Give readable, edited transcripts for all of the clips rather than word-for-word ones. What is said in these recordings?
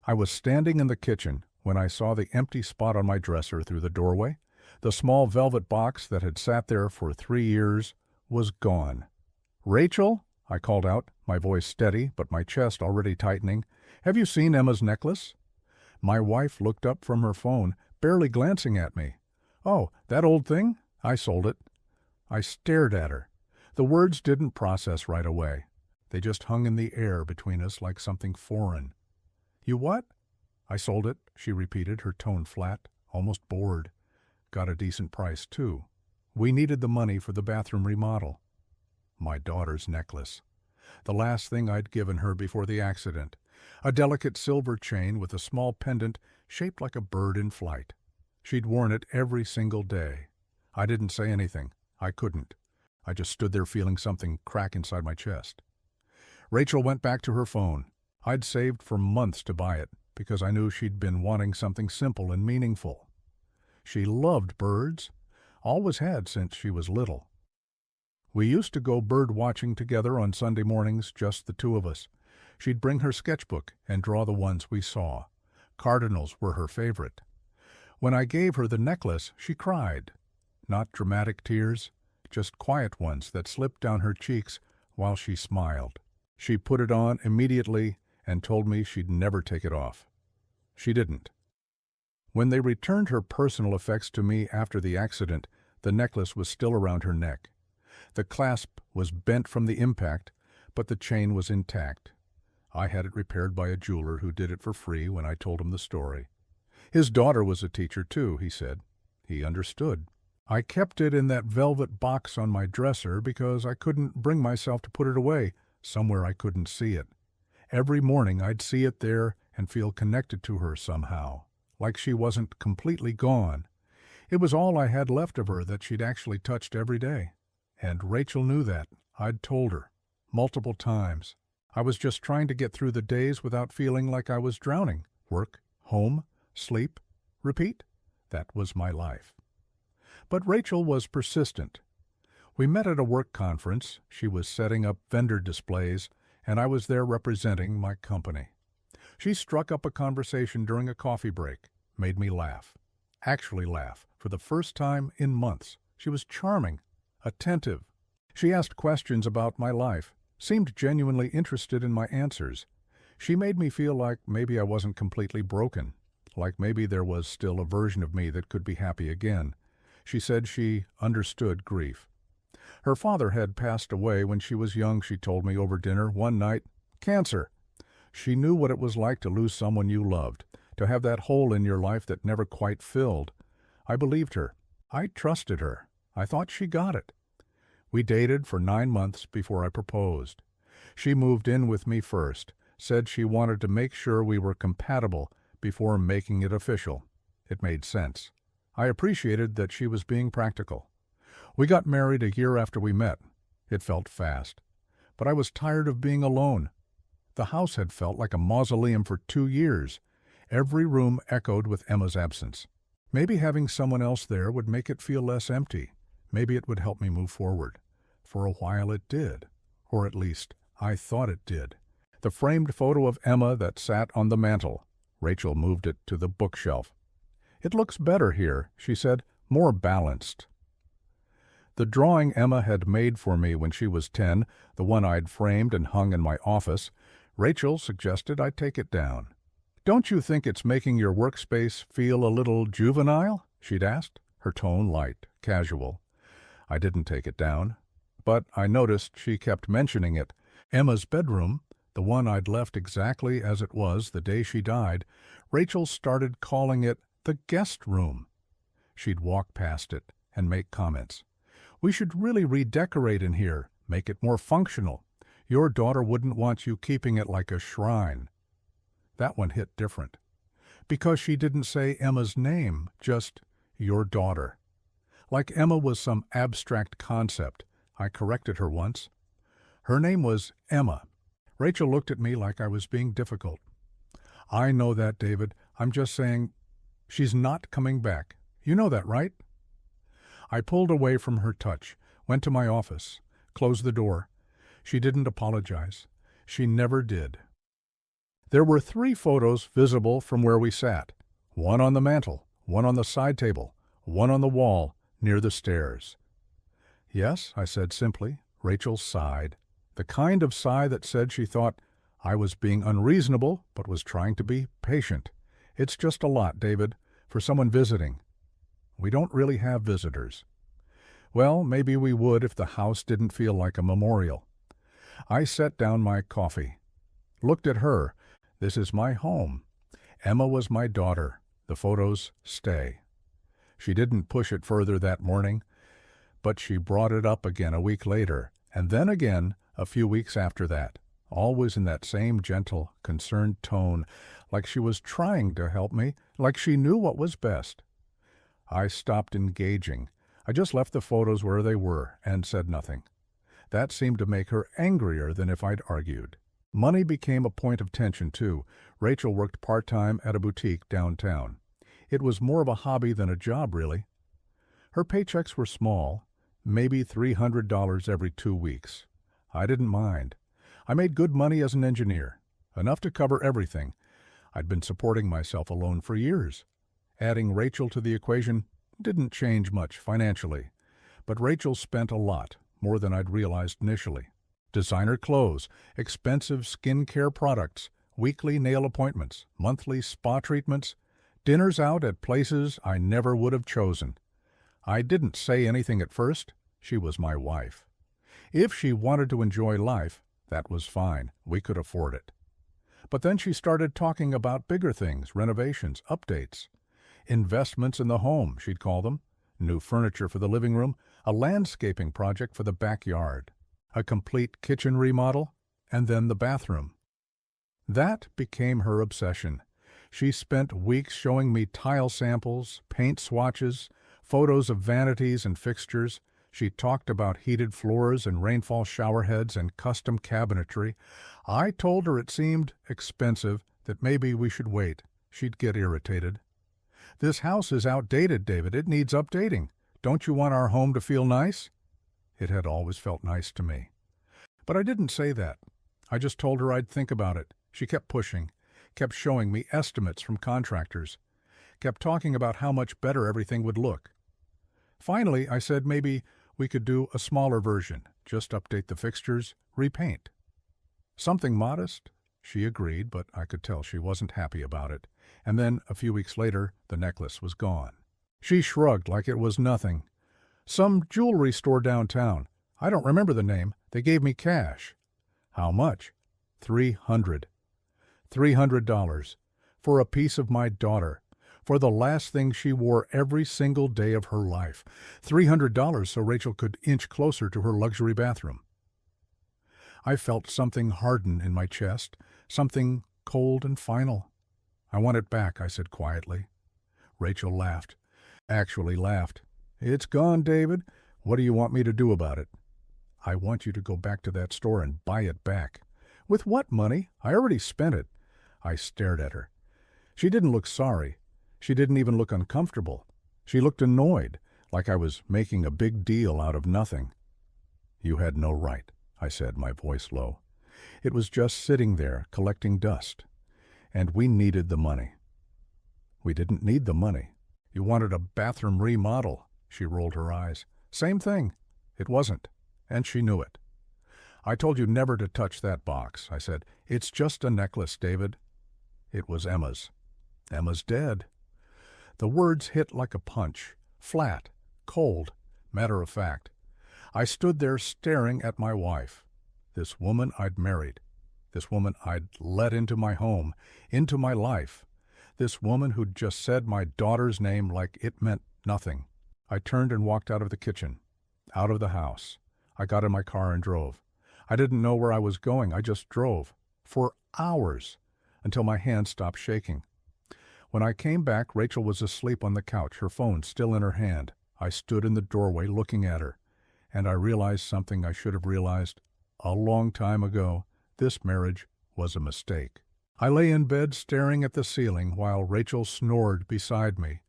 I was standing in the kitchen when I saw the empty spot on my dresser through the doorway. The small velvet box that had sat there for 3 years was gone. "Rachel," I called out, my voice steady but my chest already tightening, "have you seen Emma's necklace?" My wife looked up from her phone, barely glancing at me. "Oh, that old thing? I sold it." I stared at her. The words didn't process right away. They just hung in the air between us like something foreign. "You what?" "I sold it," she repeated, her tone flat, almost bored. "Got a decent price, too. We needed the money for the bathroom remodel." My daughter's necklace. The last thing I'd given her before the accident. A delicate silver chain with a small pendant shaped like a bird in flight. She'd worn it every single day. I didn't say anything. I couldn't. I just stood there feeling something crack inside my chest. Rachel went back to her phone. I'd saved for months to buy it because I knew she'd been wanting something simple and meaningful. She loved birds. Always had since she was little. We used to go bird watching together on Sunday mornings, just the two of us. She'd bring her sketchbook and draw the ones we saw. Cardinals were her favorite. When I gave her the necklace, she cried. Not dramatic tears, just quiet ones that slipped down her cheeks while she smiled. She put it on immediately and told me she'd never take it off. She didn't. When they returned her personal effects to me after the accident, the necklace was still around her neck. The clasp was bent from the impact, but the chain was intact. I had it repaired by a jeweler who did it for free when I told him the story. His daughter was a teacher too, he said. He understood. I kept it in that velvet box on my dresser because I couldn't bring myself to put it away somewhere I couldn't see it. Every morning I'd see it there and feel connected to her somehow, like she wasn't completely gone. It was all I had left of her that she'd actually touched every day. And Rachel knew that. I'd told her. Multiple times. I was just trying to get through the days without feeling like I was drowning. Work, home, sleep, repeat. That was my life. But Rachel was persistent. We met at a work conference. She was setting up vendor displays, and I was there representing my company. She struck up a conversation during a coffee break, made me laugh. Actually laugh, for the first time in months. She was charming, attentive. She asked questions about my life, seemed genuinely interested in my answers. She made me feel like maybe I wasn't completely broken, like maybe there was still a version of me that could be happy again. She said she understood grief. Her father had passed away when she was young, she told me over dinner one night. Cancer. She knew what it was like to lose someone you loved, to have that hole in your life that never quite filled. I believed her. I trusted her. I thought she got it. We dated for 9 months before I proposed. She moved in with me first, said she wanted to make sure we were compatible before making it official. It made sense. I appreciated that she was being practical. We got married a year after we met. It felt fast. But I was tired of being alone. The house had felt like a mausoleum for 2 years. Every room echoed with Emma's absence. Maybe having someone else there would make it feel less empty. Maybe it would help me move forward. For a while it did. Or at least, I thought it did. The framed photo of Emma that sat on the mantel. Rachel moved it to the bookshelf. It looks better here, she said, more balanced. The drawing Emma had made for me when she was 10, the one I'd framed and hung in my office, Rachel suggested I take it down. Don't you think it's making your workspace feel a little juvenile? She'd asked, her tone light, casual. I didn't take it down, but I noticed she kept mentioning it. Emma's bedroom, the one I'd left exactly as it was the day she died, Rachel started calling it the guest room. She'd walk past it and make comments. We should really redecorate in here, make it more functional. Your daughter wouldn't want you keeping it like a shrine. That one hit different. Because she didn't say Emma's name, just your daughter. Like Emma was some abstract concept. I corrected her once. Her name was Emma. Rachel looked at me like I was being difficult. I know that, David. I'm just saying, she's not coming back. You know that, right? I pulled away from her touch, went to my office, closed the door. She didn't apologize. She never did. There were 3 photos visible from where we sat. One on the mantel, one on the side table, one on the wall near the stairs. Yes, I said simply. Rachel sighed. The kind of sigh that said she thought I was being unreasonable but was trying to be patient. It's just a lot, David, for someone visiting. We don't really have visitors. Well, maybe we would if the house didn't feel like a memorial. I set down my coffee. Looked at her. This is my home. Emma was my daughter. The photos stay. She didn't push it further that morning, but she brought it up again a week later, and then again a few weeks after that, always in that same gentle, concerned tone, like she was trying to help me, like she knew what was best. I stopped engaging. I just left the photos where they were and said nothing. That seemed to make her angrier than if I'd argued. Money became a point of tension, too. Rachel worked part-time at a boutique downtown. It was more of a hobby than a job, really. Her paychecks were small, maybe $300 every 2 weeks. I didn't mind. I made good money as an engineer, enough to cover everything. I'd been supporting myself alone for years. Adding Rachel to the equation didn't change much financially, but Rachel spent a lot, more than I'd realized initially. Designer clothes, expensive skincare products, weekly nail appointments, monthly spa treatments, dinners out at places I never would have chosen. I didn't say anything at first. She was my wife. If she wanted to enjoy life, that was fine. We could afford it. But then she started talking about bigger things, renovations, updates. Investments in the home, she'd call them. New furniture for the living room, a landscaping project for the backyard, a complete kitchen remodel, and then the bathroom. That became her obsession. She spent weeks showing me tile samples, paint swatches, photos of vanities and fixtures. She talked about heated floors and rainfall shower heads and custom cabinetry. I told her it seemed expensive, that maybe we should wait. She'd get irritated. This house is outdated, David. It needs updating. Don't you want our home to feel nice? It had always felt nice to me. But I didn't say that. I just told her I'd think about it. She kept pushing, kept showing me estimates from contractors, kept talking about how much better everything would look. Finally, I said maybe we could do a smaller version, just update the fixtures, repaint. Something modest? She agreed, but I could tell she wasn't happy about it. And then, a few weeks later, the necklace was gone. She shrugged like it was nothing. Some jewelry store downtown. I don't remember the name. They gave me cash. How much? $300. $300 for a piece of my daughter, for the last thing she wore every single day of her life. $300 so Rachel could inch closer to her luxury bathroom. I felt something harden in my chest, something cold and final. I want it back, I said quietly. Rachel laughed. Actually laughed. It's gone, David. What do you want me to do about it? I want you to go back to that store and buy it back. With what money? I already spent it. I stared at her. She didn't look sorry. She didn't even look uncomfortable. She looked annoyed, like I was making a big deal out of nothing. You had no right, I said, my voice low. It was just sitting there, collecting dust. And we needed the money. We didn't need the money. You wanted a bathroom remodel. She rolled her eyes. Same thing. It wasn't. And she knew it. I told you never to touch that box, I said. It's just a necklace, David. It was Emma's. Emma's dead. The words hit like a punch, flat, cold, matter of fact. I stood there staring at my wife, this woman I'd married, this woman I'd let into my home, into my life, this woman who'd just said my daughter's name like it meant nothing. I turned and walked out of the kitchen, out of the house. I got in my car and drove. I didn't know where I was going. I just drove for hours until my hands stopped shaking. When I came back, Rachel was asleep on the couch, her phone still in her hand. I stood in the doorway looking at her, and I realized something I should have realized a long time ago. This marriage was a mistake. I lay in bed staring at the ceiling while Rachel snored beside me.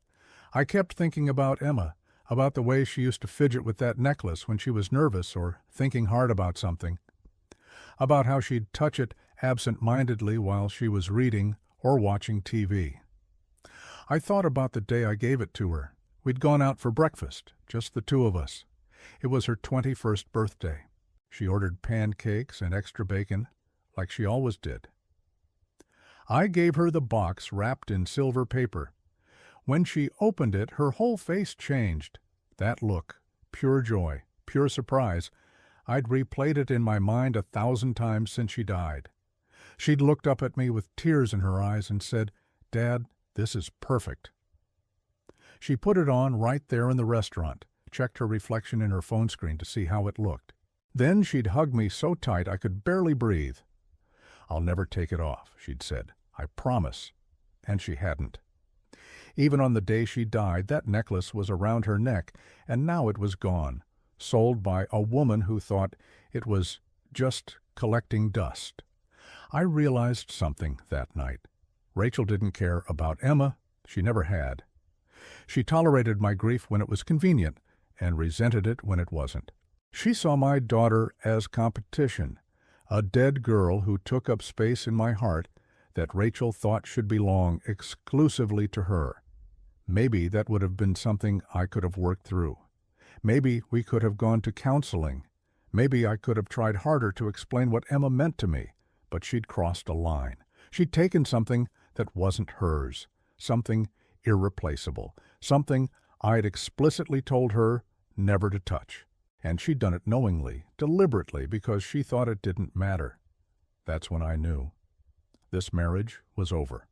I kept thinking about Emma, about the way she used to fidget with that necklace when she was nervous or thinking hard about something, about how she'd touch it absent-mindedly while she was reading or watching TV. I thought about the day I gave it to her. We'd gone out for breakfast, just the two of us. It was her 21st birthday. She ordered pancakes and extra bacon, like she always did. I gave her the box wrapped in silver paper. When she opened it, her whole face changed. That look, pure joy, pure surprise, I'd replayed it in my mind 1,000 times since she died. She'd looked up at me with tears in her eyes and said, "Dad, this is perfect." She put it on right there in the restaurant, checked her reflection in her phone screen to see how it looked. Then she'd hug me so tight I could barely breathe. "I'll never take it off," she'd said. "I promise." And she hadn't. Even on the day she died, that necklace was around her neck, and now it was gone, sold by a woman who thought it was just collecting dust. I realized something that night. Rachel didn't care about Emma. She never had. She tolerated my grief when it was convenient and resented it when it wasn't. She saw my daughter as competition, a dead girl who took up space in my heart that Rachel thought should belong exclusively to her. Maybe that would have been something I could have worked through. Maybe we could have gone to counseling. Maybe I could have tried harder to explain what Emma meant to me, but she'd crossed a line. She'd taken something that wasn't hers, something irreplaceable, something I'd explicitly told her never to touch. And she'd done it knowingly, deliberately, because she thought it didn't matter. That's when I knew. This marriage was over.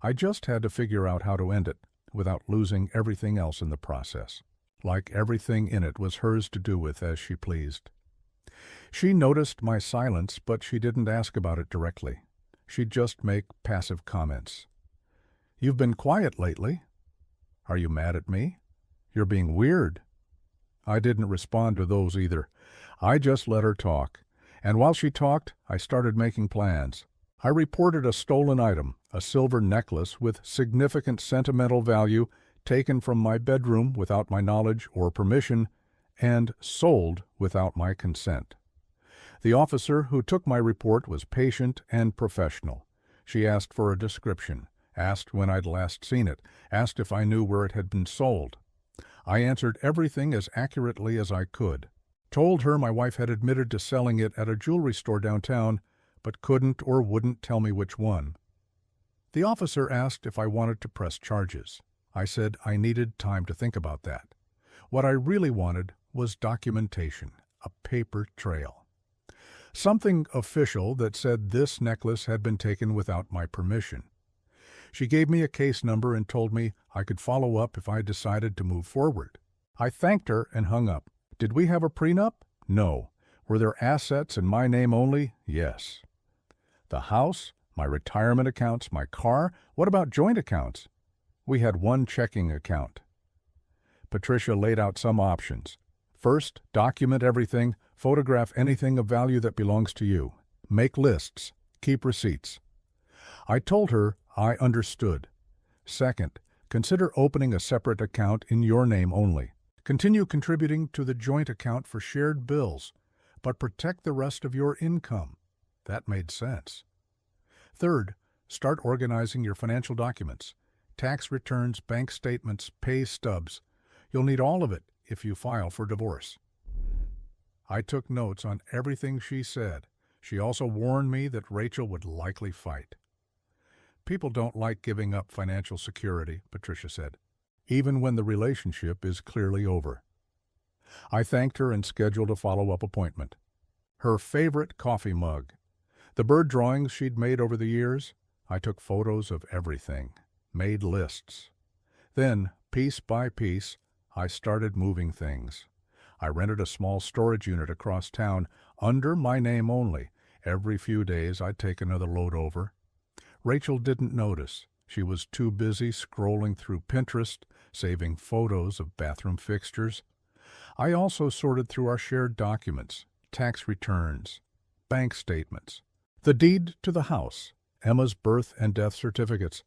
I just had to figure out how to end it without losing everything else in the process. Like everything in it was hers to do with as she pleased. She noticed my silence, but she didn't ask about it directly. She'd just make passive comments. "You've been quiet lately. Are you mad at me? You're being weird." I didn't respond to those either. I just let her talk. And while she talked, I started making plans. I reported a stolen item, a silver necklace with significant sentimental value, taken from my bedroom without my knowledge or permission, and sold without my consent. The officer who took my report was patient and professional. She asked for a description, asked when I'd last seen it, asked if I knew where it had been sold. I answered everything as accurately as I could. Told her my wife had admitted to selling it at a jewelry store downtown, but couldn't or wouldn't tell me which one. The officer asked if I wanted to press charges. I said I needed time to think about that. What I really wanted was documentation, a paper trail. Something official that said this necklace had been taken without my permission. She gave me a case number and told me I could follow up if I decided to move forward. I thanked her and hung up. Did we have a prenup? No. Were there assets in my name only? Yes. The house, my retirement accounts, my car, what about joint accounts? We had one checking account. Patricia laid out some options. First, document everything, photograph anything of value that belongs to you. Make lists, keep receipts. I told her I understood. Second, consider opening a separate account in your name only. Continue contributing to the joint account for shared bills, but protect the rest of your income. That made sense. Third, start organizing your financial documents. Tax returns, bank statements, pay stubs. You'll need all of it if you file for divorce. I took notes on everything she said. She also warned me that Rachel would likely fight. People don't like giving up financial security, Patricia said, even when the relationship is clearly over. I thanked her and scheduled a follow-up appointment. Her favorite coffee mug. The bird drawings she'd made over the years, I took photos of everything, made lists. Then, piece by piece, I started moving things. I rented a small storage unit across town, under my name only. Every few days I'd take another load over. Rachel didn't notice. She was too busy scrolling through Pinterest, saving photos of bathroom fixtures. I also sorted through our shared documents, tax returns, bank statements, the deed to the house, Emma's birth and death certificates.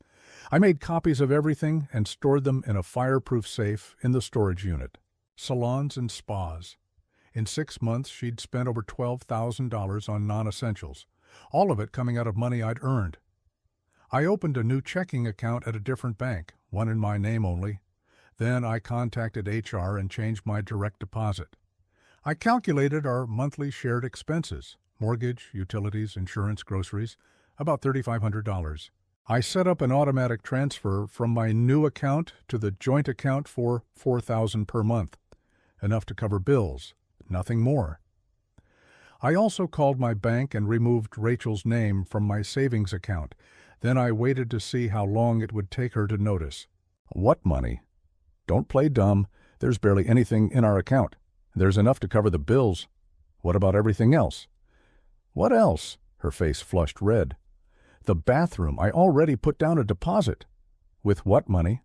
I made copies of everything and stored them in a fireproof safe in the storage unit. Salons and spas. In 6 months, she'd spent over $12,000 on non-essentials. all of it coming out of money I'd earned. I opened a new checking account at a different bank, one in my name only. Then I contacted HR and changed my direct deposit. I calculated our monthly shared expenses, mortgage, utilities, insurance, groceries, about $3,500. I set up an automatic transfer from my new account to the joint account for $4,000 per month, enough to cover bills, nothing more. I also called my bank and removed Rachel's name from my savings account. Then I waited to see how long it would take her to notice. What money? Don't play dumb. There's barely anything in our account. There's enough to cover the bills. What about everything else? What else? Her face flushed red. The bathroom. I already put down a deposit. With what money?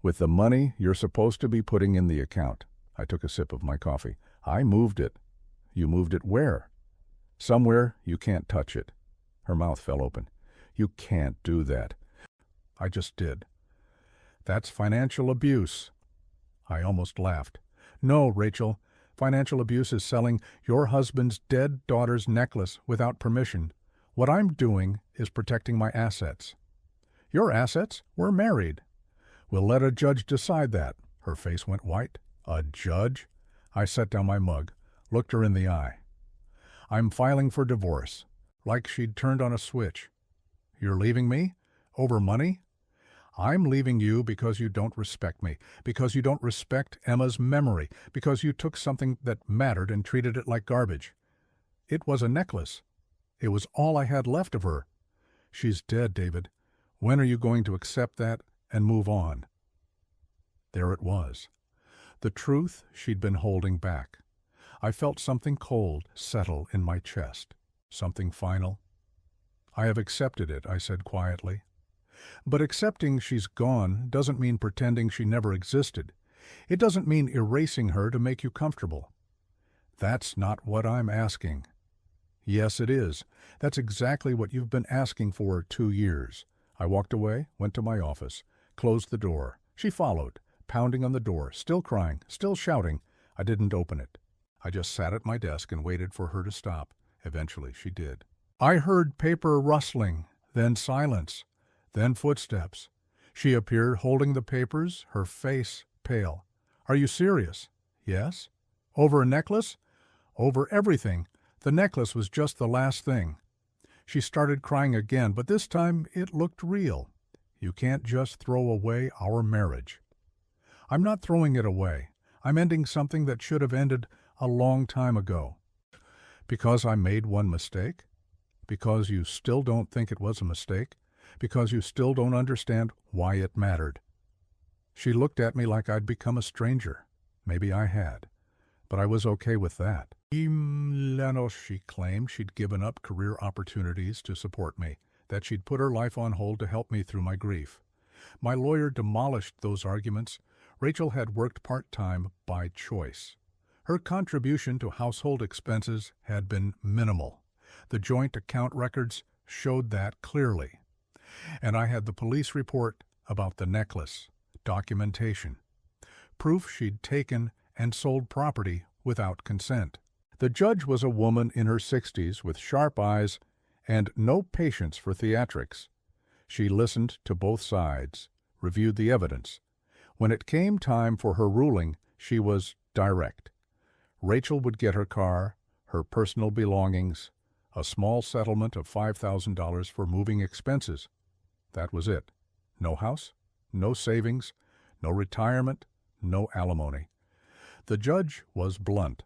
With the money you're supposed to be putting in the account. I took a sip of my coffee. I moved it. You moved it where? Somewhere you can't touch it. Her mouth fell open. You can't do that. I just did. That's financial abuse. I almost laughed. No, Rachel. Financial abuse is selling your husband's dead daughter's necklace without permission. What I'm doing is protecting my assets. Your assets? We're married. We'll let a judge decide that. Her face went white. A judge? I set down my mug, looked her in the eye. I'm filing for divorce. Like she'd turned on a switch. You're leaving me? Over money? I'm leaving you because you don't respect me, because you don't respect Emma's memory, because you took something that mattered and treated it like garbage. It was a necklace. It was all I had left of her. She's dead, David. When are you going to accept that and move on? There it was. The truth she'd been holding back. I felt something cold settle in my chest. Something final. I have accepted it, I said quietly. But accepting she's gone doesn't mean pretending she never existed. It doesn't mean erasing her to make you comfortable. That's not what I'm asking. Yes, it is. That's exactly what you've been asking for 2 years. I walked away, went to my office, closed the door. She followed, pounding on the door, still crying, still shouting. I didn't open it. I just sat at my desk and waited for her to stop. Eventually, she did. I heard paper rustling, then silence, then footsteps. She appeared holding the papers, her face pale. Are you serious? Yes. Over a necklace? Over everything. The necklace was just the last thing. She started crying again, but this time it looked real. You can't just throw away our marriage. I'm not throwing it away. I'm ending something that should have ended a long time ago. Because I made one mistake? Because you still don't think it was a mistake? Because you still don't understand why it mattered? She looked at me like I'd become a stranger. Maybe I had. But I was okay with that. She claimed she'd given up career opportunities to support me, that she'd put her life on hold to help me through my grief. My lawyer demolished those arguments. Rachel had worked part-time by choice. Her contribution to household expenses had been minimal. The joint account records showed that clearly. And I had the police report about the necklace, documentation, proof she'd taken and sold property without consent. The judge was a woman in her 60s with sharp eyes and no patience for theatrics. She listened to both sides, reviewed the evidence. When it came time for her ruling, she was direct. Rachel would get her car, her personal belongings, a small settlement of $5,000 for moving expenses. That was it. No house, no savings, no retirement, no alimony. The judge was blunt.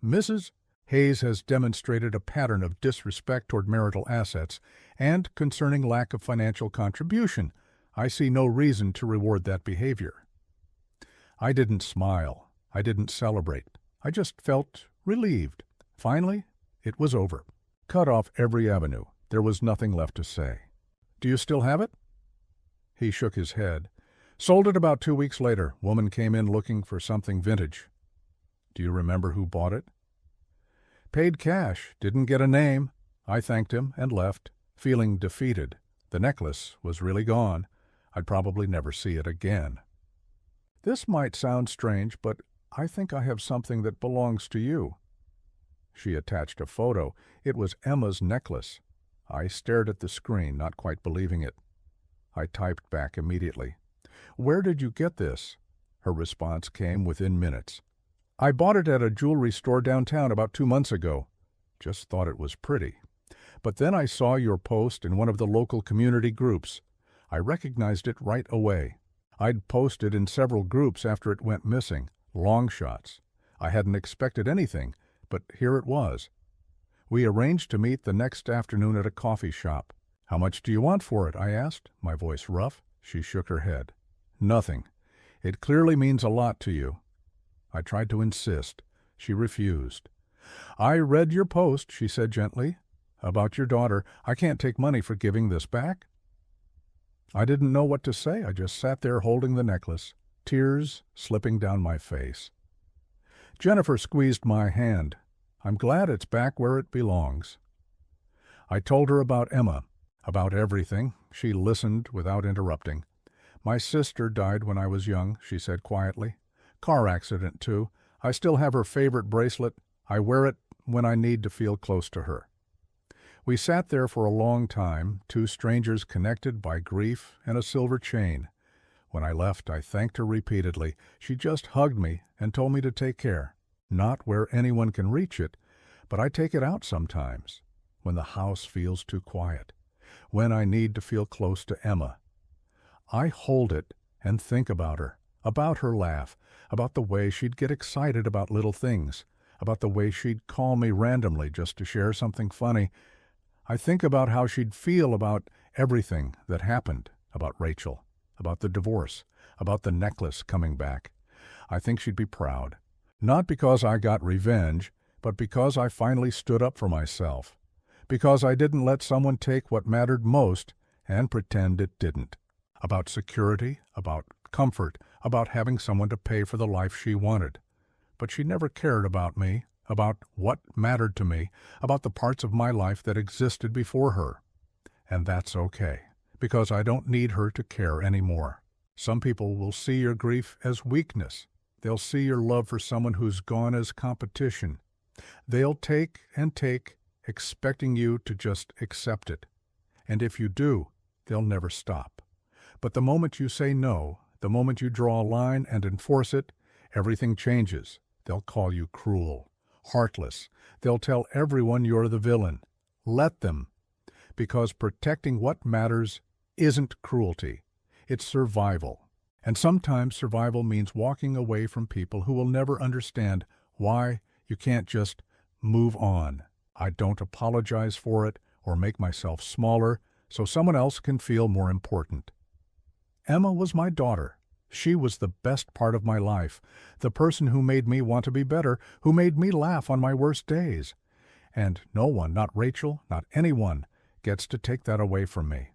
Mrs. Hayes has demonstrated a pattern of disrespect toward marital assets and concerning lack of financial contribution. I see no reason to reward that behavior. I didn't smile. I didn't celebrate. I just felt relieved. Finally, it was over. Cut off every avenue. There was nothing left to say. Do you still have it? He shook his head. Sold it about 2 weeks later. Woman came in looking for something vintage. Do you remember who bought it? Paid cash. Didn't get a name. I thanked him and left, feeling defeated. The necklace was really gone. I'd probably never see it again. This might sound strange, but I think I have something that belongs to you. She attached a photo. It was Emma's necklace. I stared at the screen, not quite believing it. I typed back immediately. "Where did you get this?" Her response came within minutes. "I bought it at a jewelry store downtown about 2 months ago. Just thought it was pretty. But then I saw your post in one of the local community groups. I recognized it right away. I'd posted in several groups after it went missing, long shots. I hadn't expected anything, but here it was. We arranged to meet the next afternoon at a coffee shop. How much do you want for it?" I asked, my voice rough. She shook her head. "Nothing. It clearly means a lot to you." I tried to insist. She refused. "I read your post," she said gently, "about your daughter. I can't take money for giving this back." I didn't know what to say. I just sat there holding the necklace, tears slipping down my face. Jennifer squeezed my hand. "I'm glad it's back where it belongs." I told her about Emma, about everything. She listened without interrupting. "My sister died when I was young," she said quietly. "Car accident, too. I still have her favorite bracelet. I wear it when I need to feel close to her." We sat there for a long time, two strangers connected by grief and a silver chain. When I left, I thanked her repeatedly. She just hugged me and told me to take care. Not where anyone can reach it, but I take it out sometimes, when the house feels too quiet, when I need to feel close to Emma. I hold it and think about her laugh, about the way she'd get excited about little things, about the way she'd call me randomly just to share something funny. I think about how she'd feel about everything that happened, about Rachel, about the divorce, about the necklace coming back. I think she'd be proud. Not because I got revenge, but because I finally stood up for myself. Because I didn't let someone take what mattered most and pretend it didn't. About security, about comfort, about having someone to pay for the life she wanted. But she never cared about me, about what mattered to me, about the parts of my life that existed before her. And that's okay, because I don't need her to care anymore. Some people will see your grief as weakness. They'll see your love for someone who's gone as competition. They'll take and take, expecting you to just accept it. And if you do, they'll never stop. But the moment you say no, the moment you draw a line and enforce it, everything changes. They'll call you cruel, heartless. They'll tell everyone you're the villain. Let them. Because protecting what matters isn't cruelty. It's survival. And sometimes survival means walking away from people who will never understand why you can't just move on. I don't apologize for it or make myself smaller so someone else can feel more important. Emma was my daughter. She was the best part of my life, the person who made me want to be better, who made me laugh on my worst days. And no one, not Rachel, not anyone, gets to take that away from me.